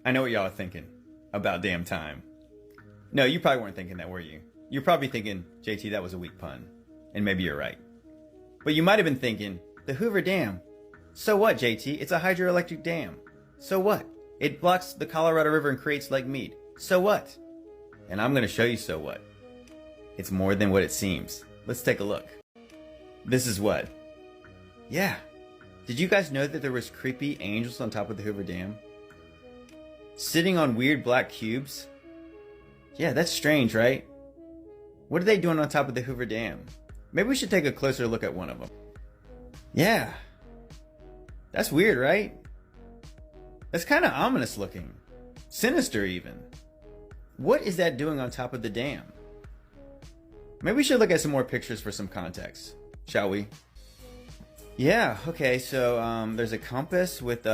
I know what y'all are thinking. About damn time. No, you probably weren't thinking that, were you? You're probably thinking, JT, that was a weak pun. And maybe you're right. But you might have been thinking, the Hoover Dam. So what, JT? It's a hydroelectric dam. So what? It blocks the Colorado River and creates Lake Mead. So what? And I'm going to show you so what. It's more than what it seems. Let's take a look. This is what? Yeah. Did you guys know that there was creepy angels on top of the Hoover Dam? Sitting on weird black cubes? Yeah, that's strange, right? What are they doing on top of the Hoover Dam? Maybe we should take a closer look at one of them. Yeah. That's weird, right? That's kind of ominous looking. Sinister even. What is that doing on top of the dam? Maybe we should look at some more pictures for some context, shall we? Yeah, okay, so there's a compass with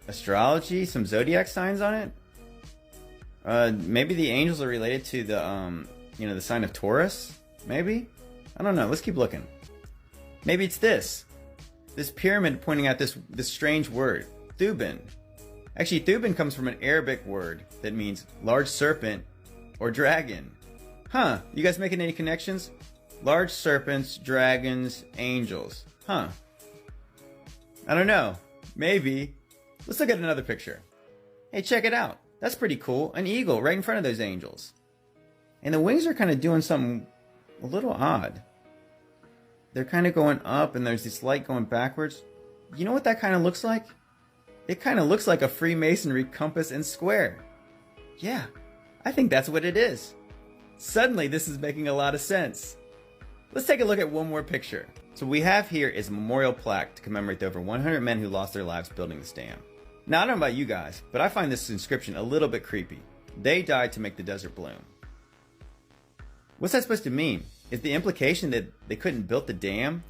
astrology, some zodiac signs on it. Maybe the angels are related to the the sign of Taurus? Maybe? I don't know, let's keep looking. Maybe it's this pyramid pointing at this strange word, Thuban. Actually, Thuban comes from an Arabic word that means large serpent or dragon. Huh, you guys making any connections? Large serpents, dragons, angels. Huh. I don't know. Maybe. Let's look at another picture. Hey, check it out. That's pretty cool. An eagle right in front of those angels. And the wings are kind of doing something a little odd. They're kind of going up and there's this light going backwards. You know what that kind of looks like? It kind of looks like a Freemasonry compass and square. Yeah, I think that's what it is. Suddenly, this is making a lot of sense. Let's take a look at one more picture. So what we have here is a memorial plaque to commemorate the over 100 men who lost their lives building this dam. Now, I don't know about you guys, but I find this inscription a little bit creepy. They died to make the desert bloom. What's that supposed to mean? Is the implication that they couldn't build the dam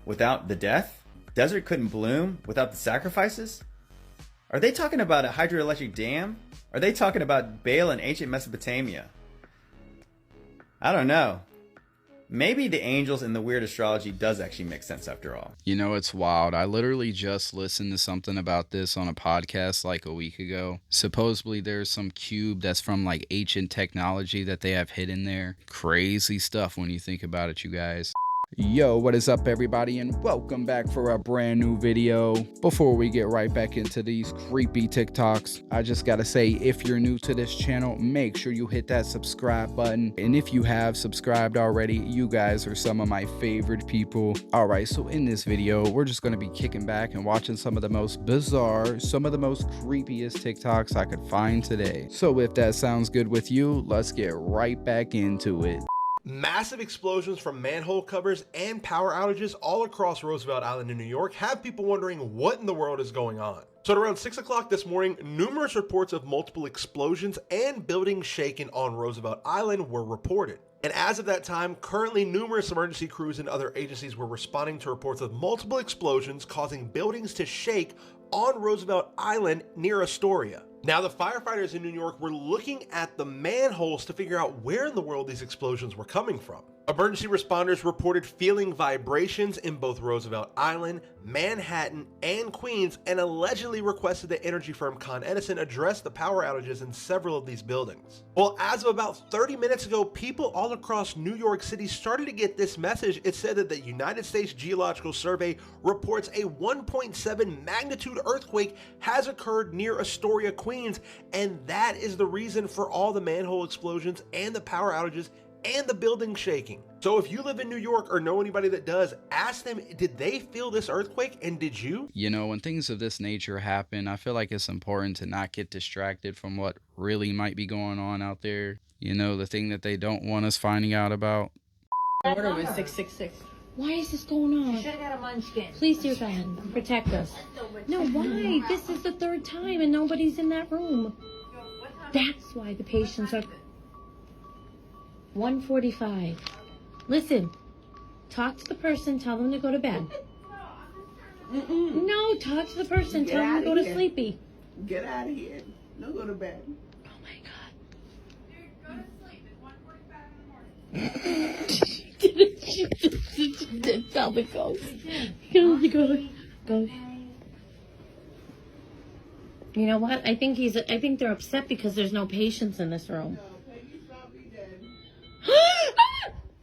without the death? Desert couldn't bloom without the sacrifices? Are they talking about a hydroelectric dam? Are they talking about Baal in ancient Mesopotamia? I don't know. Maybe the angels and the weird astrology does actually make sense after all. You know, it's wild. I literally just listened to something about this on a podcast like a week ago. Supposedly there's some cube that's from like ancient technology that they have hidden there. Crazy stuff when you think about it, you guys. Yo, what is up everybody, and welcome back for a brand new video. Before we get right back into these creepy TikToks, I just gotta say, if you're new to this channel, make sure you hit that subscribe button. And if you have subscribed already, you guys are some of my favorite people. Alright, so in this video, we're just gonna be kicking back and watching some of the most bizarre, some of the most creepiest TikToks I could find today. So if that sounds good with you, let's get right back into it. Massive explosions from manhole covers and power outages all across Roosevelt Island in New York have people wondering what in the world is going on. So at around 6 o'clock this morning, numerous reports of multiple explosions and buildings shaken on Roosevelt Island were reported. And as of that time, currently numerous emergency crews and other agencies were responding to reports of multiple explosions causing buildings to shake on Roosevelt Island near Astoria. Now, the firefighters in New York were looking at the manholes to figure out where in the world these explosions were coming from. Emergency responders reported feeling vibrations in both Roosevelt Island, Manhattan, and Queens, and allegedly requested that energy firm Con Edison address the power outages in several of these buildings. Well, as of about 30 minutes ago, people all across New York City started to get this message. It said that the United States Geological Survey reports a 1.7 magnitude earthquake has occurred near Astoria, Queens, and that is the reason for all the manhole explosions and the power outages and the building shaking. So if you live in New York or know anybody that does, ask them, did they feel this earthquake, and did you? You know, when things of this nature happen, I feel like it's important to not get distracted from what really might be going on out there. You know, the thing that they don't want us finding out about. Order was 666. Why is this going on? You should have got a munchkin. Please, dear God, protect us. No, why? This is the third time and nobody's in that room. That's why the patients are... 1:45. Listen, talk to the person, tell them to go to bed. No, talk to the person, tell them to go to sleepy. Get out of here. Don't go to bed. Oh my God. Dude, go to sleep. It's 1:45 in the morning. Tell me go. Go. You know what? I think they're upset because there's no patients in this room.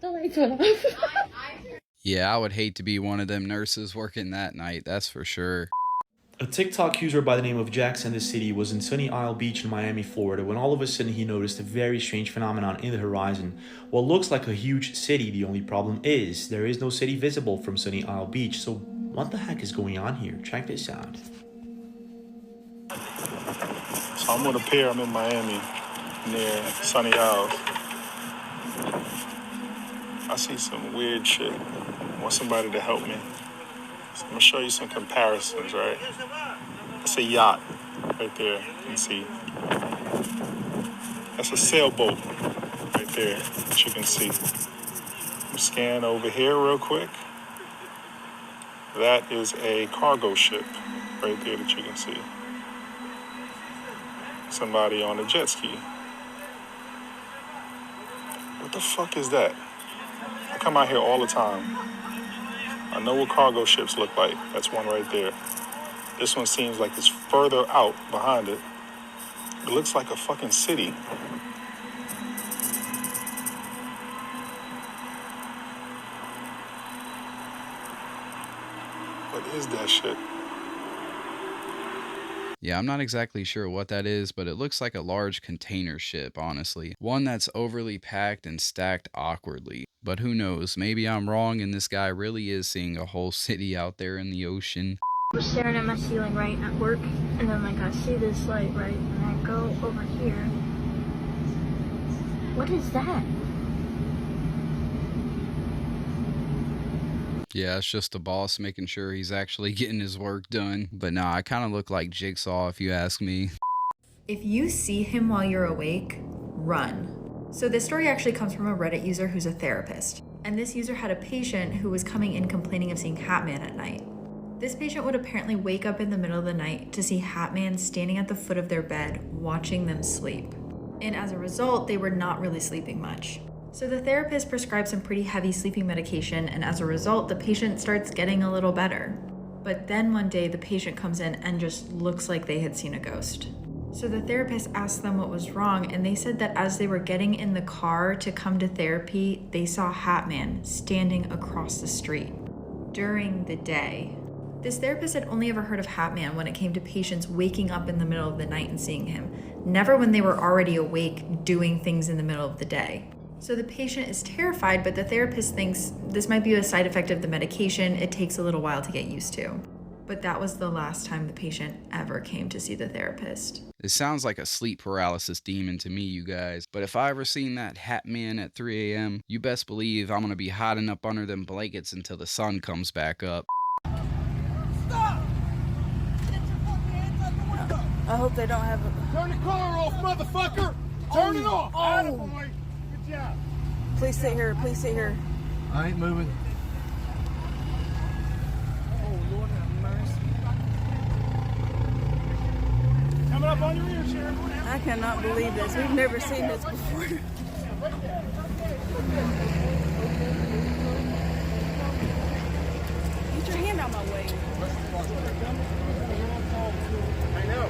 The lights went off. Yeah, I would hate to be one of them nurses working that night, that's for sure. A TikTok user by the name of Jackson the City was in Sunny Isle Beach in Miami, Florida, when all of a sudden he noticed a very strange phenomenon in the horizon. What looks like a huge city, the only problem is there is no city visible from Sunny Isle Beach, so what the heck is going on here? Check this out. So I'm on a pier, I'm in Miami, near Sunny Isles. I see some weird shit. I want somebody to help me. So I'm gonna show you some comparisons, right? That's a yacht right there, you can see. That's a sailboat right there that you can see. Scan over here real quick. That is a cargo ship right there that you can see. Somebody on a jet ski. What the fuck is that? I come out here all the time. I know what cargo ships look like. That's one right there. This one seems like it's further out behind it. It looks like a fucking city. What is that shit? Yeah, I'm not exactly sure what that is, but it looks like a large container ship, honestly. One that's overly packed and stacked awkwardly. But who knows, maybe I'm wrong and this guy really is seeing a whole city out there in the ocean. I'm staring at my ceiling right at work, and then like I see this light right, and I go over here. What is that? Yeah, it's just the boss making sure he's actually getting his work done. But nah, I kind of look like Jigsaw if you ask me. If you see him while you're awake, run. So this story actually comes from a Reddit user who's a therapist. And this user had a patient who was coming in complaining of seeing Hatman at night. This patient would apparently wake up in the middle of the night to see Hatman standing at the foot of their bed, watching them sleep. And as a result, they were not really sleeping much. So the therapist prescribed some pretty heavy sleeping medication, and as a result, the patient starts getting a little better. But then one day, the patient comes in and just looks like they had seen a ghost. So the therapist asked them what was wrong, and they said that as they were getting in the car to come to therapy, they saw Hatman standing across the street during the day. This therapist had only ever heard of Hatman when it came to patients waking up in the middle of the night and seeing him, never when they were already awake doing things in the middle of the day. So the patient is terrified, but the therapist thinks this might be a side effect of the medication. It takes a little while to get used to. But that was the last time the patient ever came to see the therapist. It sounds like a sleep paralysis demon to me, you guys. But if I ever seen that Hatman at 3 a.m., you best believe I'm gonna be hiding up under them blankets until the sun comes back up. Stop! Get your fucking hands out the window! I hope they don't have a... Turn the car off, motherfucker! Turn it off! Oh. Good job. Please sit here, please sit here. I ain't moving. Oh, Lord have mercy. Coming up on your ear, Sheriff. I cannot believe this. We've never seen this before. Get your hand out my way. I know.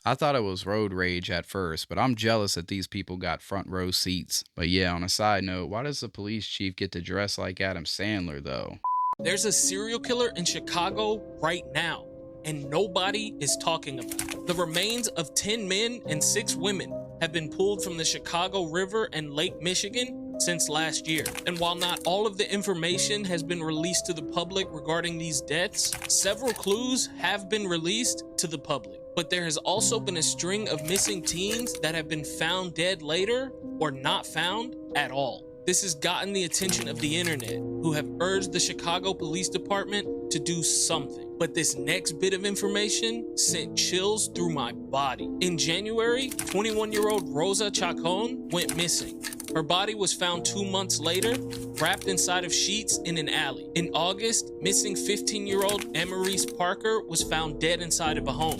I thought it was road rage at first, but I'm jealous that these people got front row seats. But yeah, on a side note, why does the police chief get to dress like Adam Sandler though? There's a serial killer in Chicago right now, and nobody is talking about it. The remains of 10 men and 6 women have been pulled from the Chicago River and Lake Michigan since last year. And while not all of the information has been released to the public regarding these deaths, several clues have been released to the public. But there has also been a string of missing teens that have been found dead later or not found at all. This has gotten the attention of the internet, who have urged the Chicago Police Department to do something. But this next bit of information sent chills through my body. In January, 21-year-old Rosa Chacon went missing. Her body was found 2 months later, wrapped inside of sheets in an alley. In August, missing 15-year-old Emeryce Parker was found dead inside of a home.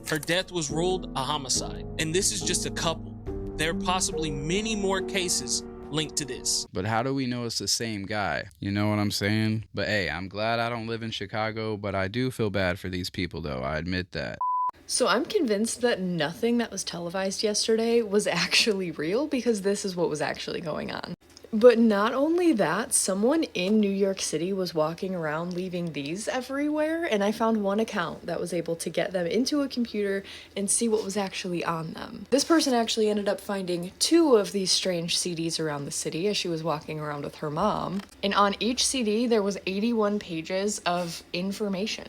Her death was ruled a homicide. And this is just a couple. There are possibly many more cases link to this. But how do we know it's the same guy? You know what I'm saying? But hey, I'm glad I don't live in Chicago, but I do feel bad for these people though, I admit that. So I'm convinced that nothing that was televised yesterday was actually real, because this is what was actually going on. But not only that, someone in New York City was walking around leaving these everywhere, and I found one account that was able to get them into a computer and see what was actually on them. This person actually ended up finding 2 of these strange CDs around the city as she was walking around with her mom, and on each CD there was 81 pages of information.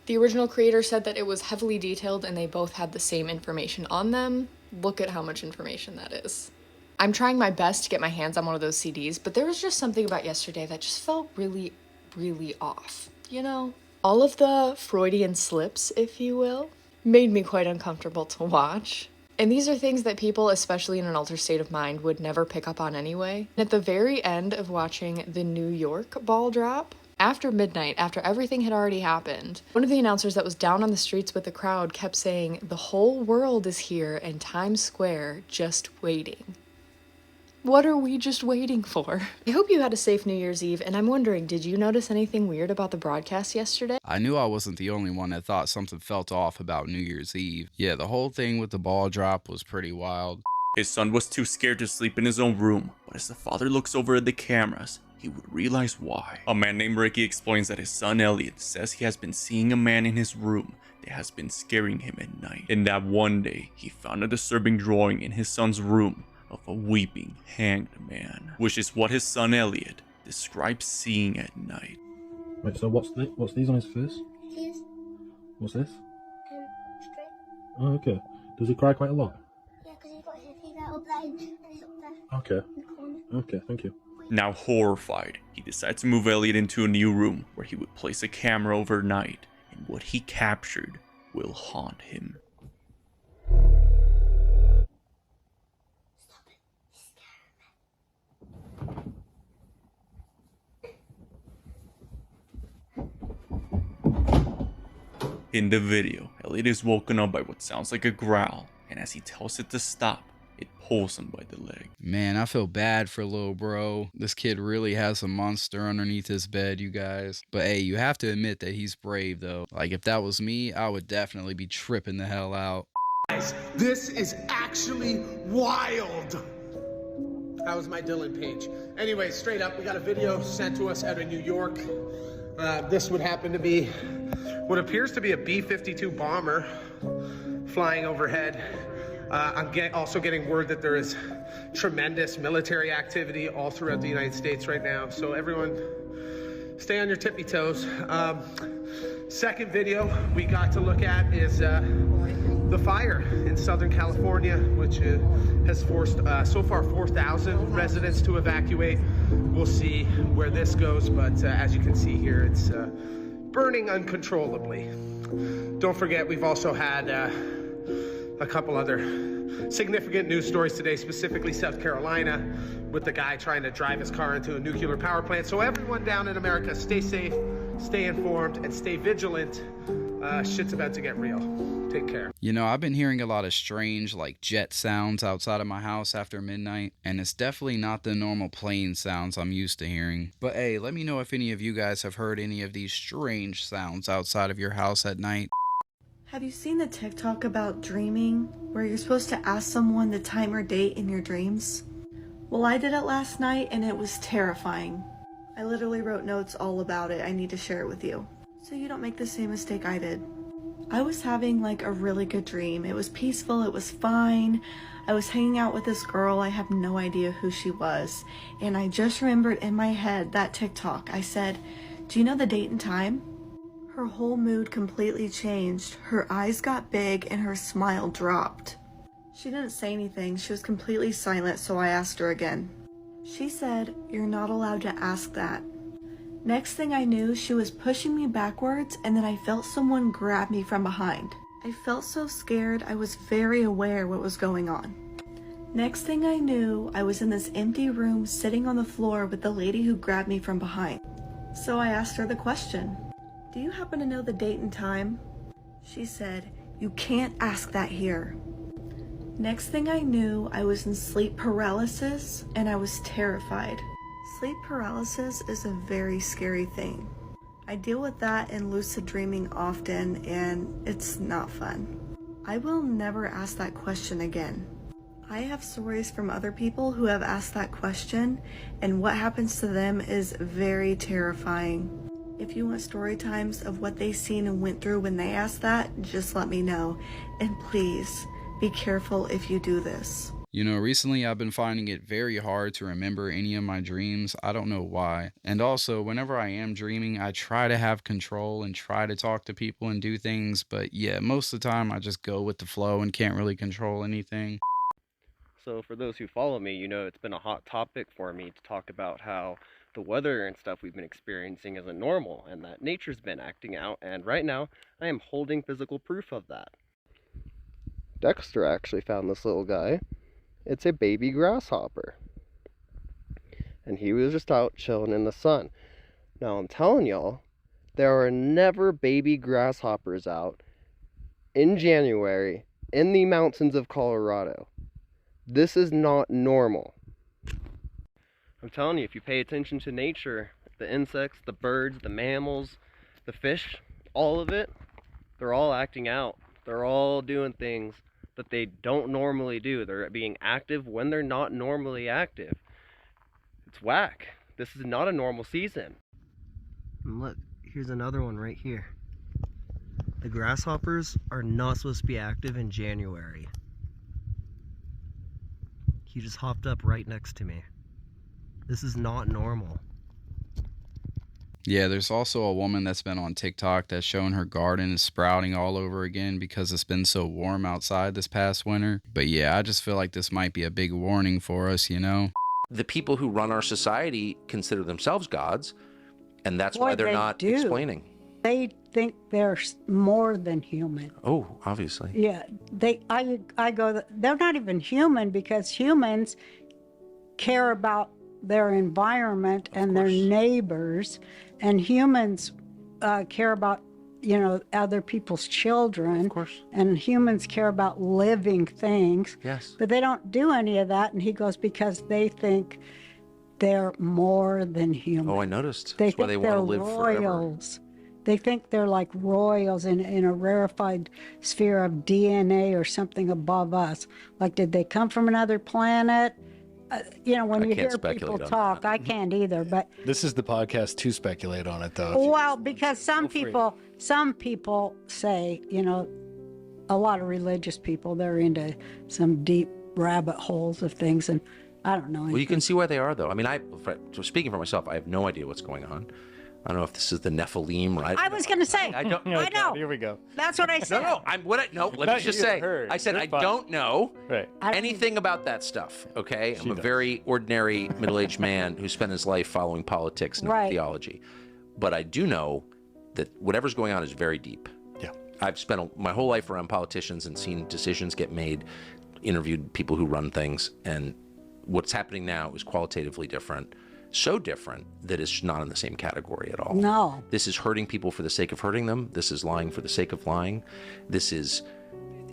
The original creator said that it was heavily detailed and they both had the same information on them. Look at how much information that is. I'm trying my best to get my hands on one of those CDs, but there was just something about yesterday that just felt really, really off, you know? All of the Freudian slips, if you will, made me quite uncomfortable to watch. And these are things that people, especially in an altered state of mind, would never pick up on anyway. And at the very end of watching the New York ball drop, after midnight, after everything had already happened, one of the announcers that was down on the streets with the crowd kept saying, "The whole world is here and Times Square just waiting." What are we just waiting for? I hope you had a safe New Year's Eve, and I'm wondering, did you notice anything weird about the broadcast yesterday? I knew I wasn't the only one that thought something felt off about New Year's Eve. Yeah, the whole thing with the ball drop was pretty wild. His son was too scared to sleep in his own room, but as the father looks over at the cameras, he would realize why. A man named Ricky explains that his son Elliot says he has been seeing a man in his room that has been scaring him at night, and that one day he found a disturbing drawing in his son's room of a weeping hanged man, which is what his son Elliot describes seeing at night. Wait, so what's these on his face? Tears. What's this? Straight. Oh, okay. Does he cry quite a lot? Yeah, because he's got his feet up there and he's up there. Okay. In the corner. Okay, thank you. Now horrified, he decides to move Elliot into a new room where he would place a camera overnight, and what he captured will haunt him. In the video, Elliot is woken up by what sounds like a growl, and as he tells it to stop, it pulls him by the leg. Man, I feel bad for little bro. This kid really has a monster underneath his bed, you guys. But hey, you have to admit that he's brave though. Like if that was me, I would definitely be tripping the hell out. Guys, this is actually wild. That was my Dylan page. Anyway, straight up, we got a video sent to us out of New York. This would happen to be what appears to be a B-52 bomber flying overhead. I'm also getting word that there is tremendous military activity all throughout the United States right now. So everyone, stay on your tippy toes. Second video we got to look at is the fire in Southern California, which has forced so far 4,000 residents to evacuate. We'll see where this goes, but as you can see here, it's burning uncontrollably. Don't forget, we've also had a couple other significant news stories today, specifically South Carolina, with the guy trying to drive his car into a nuclear power plant. So everyone down in America, stay safe, stay informed, and stay vigilant. Shit's about to get real. Take care. You know, I've been hearing a lot of strange, like, jet sounds outside of my house after midnight, and it's definitely not the normal plane sounds I'm used to hearing. But hey, let me know if any of you guys have heard any of these strange sounds outside of your house at night. Have you seen the TikTok about dreaming, where you're supposed to ask someone the time or date in your dreams? Well, I did it last night and it was terrifying. I literally wrote notes all about it. I need to share it with you, so you don't make the same mistake I did. I was having like a really good dream. It was peaceful, it was fine. I was hanging out with this girl, I have no idea who she was. And I just remembered in my head that TikTok. I said, "Do you know the date and time?" Her whole mood completely changed. Her eyes got big and her smile dropped. She didn't say anything. She was completely silent, so I asked her again. She said, "You're not allowed to ask that." Next thing I knew, she was pushing me backwards, and then I felt someone grab me from behind. I felt so scared. I was very aware what was going on. Next thing I knew, I was in this empty room sitting on the floor with the lady who grabbed me from behind. So I asked her the question, "Do you happen to know the date and time?" She said, "You can't ask that here." Next thing I knew, I was in sleep paralysis and I was terrified. Sleep paralysis is a very scary thing. I deal with that in lucid dreaming often and it's not fun. I will never ask that question again. I have stories from other people who have asked that question, and what happens to them is very terrifying. If you want story times of what they seen and went through when they asked that, just let me know. And please, be careful if you do this. You know, recently I've been finding it very hard to remember any of my dreams. I don't know why. And also, whenever I am dreaming, I try to have control and try to talk to people and do things. But yeah, most of the time I just go with the flow and can't really control anything. So for those who follow me, you know it's been a hot topic for me to talk about how the weather and stuff we've been experiencing isn't normal and that nature's been acting out, and right now I am holding physical proof of that. Dexter actually found this little guy. It's a baby grasshopper. And he was just out chilling in the sun. Now I'm telling y'all, there are never baby grasshoppers out in January in the mountains of Colorado. This is not normal. I'm telling you, if you pay attention to nature, the insects, the birds, the mammals, the fish, all of it, they're all acting out. They're all doing things that they don't normally do. They're being active when they're not normally active. It's whack. This is not a normal season. And look, here's another one right here. The grasshoppers are not supposed to be active in January. He just hopped up right next to me. This is not normal. Yeah, there's also a woman that's been on TikTok that's showing her garden is sprouting all over again because it's been so warm outside this past winter. But yeah, I just feel like this might be a big warning for us, you know? The people who run our society consider themselves gods, and that's why Boy, they're they not do. explaining. They think they're more than human. Oh, obviously. Yeah, I go, they're not even human because humans care about their environment and their neighbors, and humans care about, you know, other people's children. Of course. And humans care about living things. Yes. But they don't do any of that, and he goes, because they think they're more than human. Oh, I noticed. They That's why think they want to they're live forever. royals. They think they're like royals in a rarefied sphere of DNA or something above us. Like, did they come from another planet? You know, when I you can't hear speculate people on talk, I can't either. But This is the podcast to speculate on it, though. well, because some people say, you know, a lot of religious people, they're into some deep rabbit holes of things, and I don't know. Well, you can see why they are, though. I mean, so speaking for myself, I have no idea what's going on. I don't know if this is the Nephilim, right? I was going to say. I don't. I know. Here we go. That's what I said. No. Let me just say. I said I don't know anything about that stuff. Okay, I'm a very ordinary middle-aged man who spent his life following politics and theology, but I do know that whatever's going on is very deep. Yeah, I've spent my whole life around politicians and seen decisions get made, interviewed people who run things, and what's happening now is qualitatively different. So different that it's not in the same category at all. No. This is hurting people for the sake of hurting them. This is lying for the sake of lying. This is,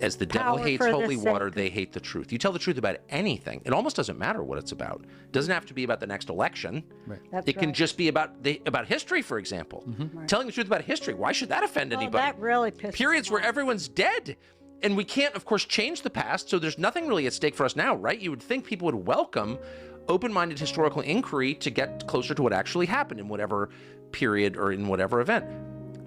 as the devil Power hates for the holy sake water, they hate the truth. You tell the truth about anything. It almost doesn't matter what it's about. It doesn't have to be about the next election. Right. That's it can right. just be about history, for example. Right. Telling the truth about history. Why should that offend Oh, anybody? that really pisses Periods me where off. everyone's dead. And we can't, of course, change the past, so there's nothing really at stake for us now, right? You would think people would welcome open-minded historical inquiry to get closer to what actually happened in whatever period or in whatever event.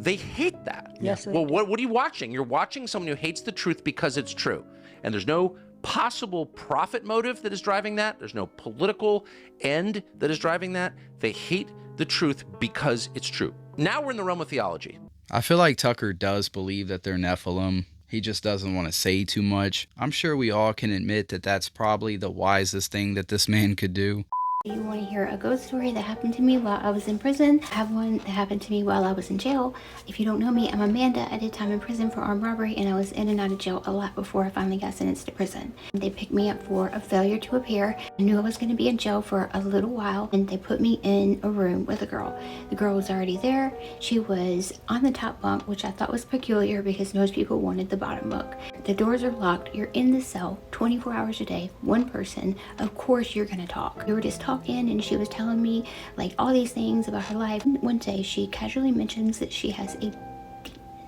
They hate that. Yes, they Well, do. what are you watching? You're watching someone who hates the truth because it's true. And there's no possible profit motive that is driving that. There's no political end that is driving that. They hate the truth because it's true. Now we're in the realm of theology. I feel like Tucker does believe that they're Nephilim. He just doesn't want to say too much. I'm sure we all can admit that that's probably the wisest thing that this man could do. You want to hear a ghost story that happened to me while I was in prison? I have one that happened to me while I was in jail. If you don't know me, I'm Amanda. I did time in prison for armed robbery, and I was in and out of jail a lot before I finally got sentenced to prison. They picked me up for a failure to appear. I knew I was going to be in jail for a little while, and they put me in a room with a girl. The girl was already there. She was on the top bunk, which I thought was peculiar because most people wanted the bottom bunk. The doors are locked. You're in the cell 24 hours a day, one person. Of course you're going to talk. We were just talking, and she was telling me like all these things about her life. One day she casually mentions that she has a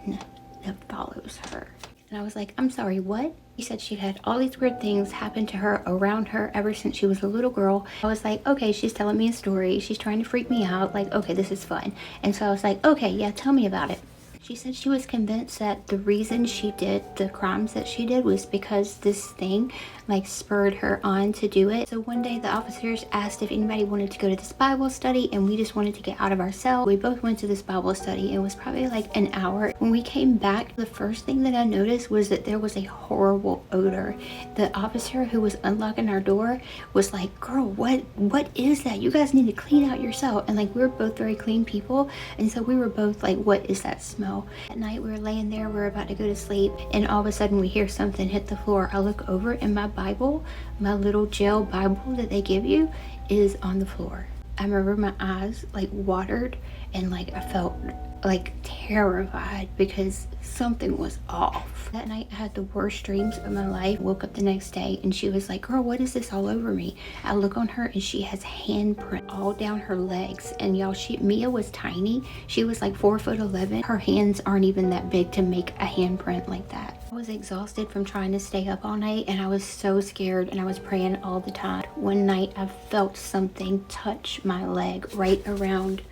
demon that follows her, and I was like, I'm sorry, what? She said she'd had all these weird things happen to her around her ever since she was a little girl. I was like, okay, she's telling me a story, she's trying to freak me out, like, okay, this is fun. And so I was like, okay, yeah, tell me about it. She said she was convinced that the reason she did the crimes that she did was because this thing like spurred her on to do it. So one day the officers asked if anybody wanted to go to this Bible study, and we just wanted to get out of our cell. We both went to this Bible study. It was probably like an hour. When we came back, the first thing that I noticed was that there was a horrible odor. The officer who was unlocking our door was like, girl, what is that? You guys need to clean out your cell. And like, we were both very clean people, and so we were both like, what is that smell? At night we were laying there, we were about to go to sleep, and all of a sudden we hear something hit the floor. I look over, and my Bible, my little jail Bible that they give you, is on the floor. I remember my eyes like watered, and like I felt like terrified because something was off. That night I had the worst dreams of my life. Woke up the next day and she was like, girl, what is this all over me? I look on her and she has handprint all down her legs. And y'all, Mia was tiny. She was like 4'11". Her hands aren't even that big to make a handprint like that. I was exhausted from trying to stay up all night, and I was so scared, and I was praying all the time. One night I felt something touch my leg right around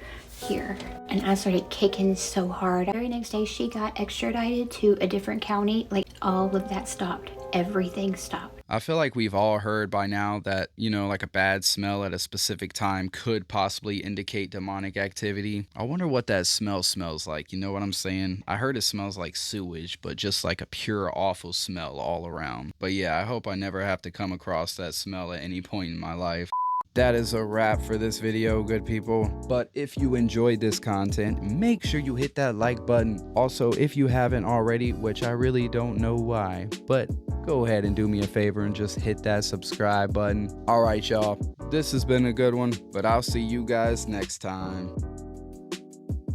here, and I started kicking so hard. The very next day she got extradited to a different county. Like, all of that stopped. Everything stopped. I feel like we've all heard by now that, you know, like a bad smell at a specific time could possibly indicate demonic activity. I wonder what that smell smells like. You know what I'm saying? I heard it smells like sewage, but just like a pure awful smell all around. But yeah, I hope I never have to come across that smell at any point in my life. That is a wrap for this video, good people. But if you enjoyed this content, make sure you hit that like button. Also, if you haven't already, which I really don't know why, but go ahead and do me a favor and just hit that subscribe button. All right, y'all, this has been a good one, but I'll see you guys next time.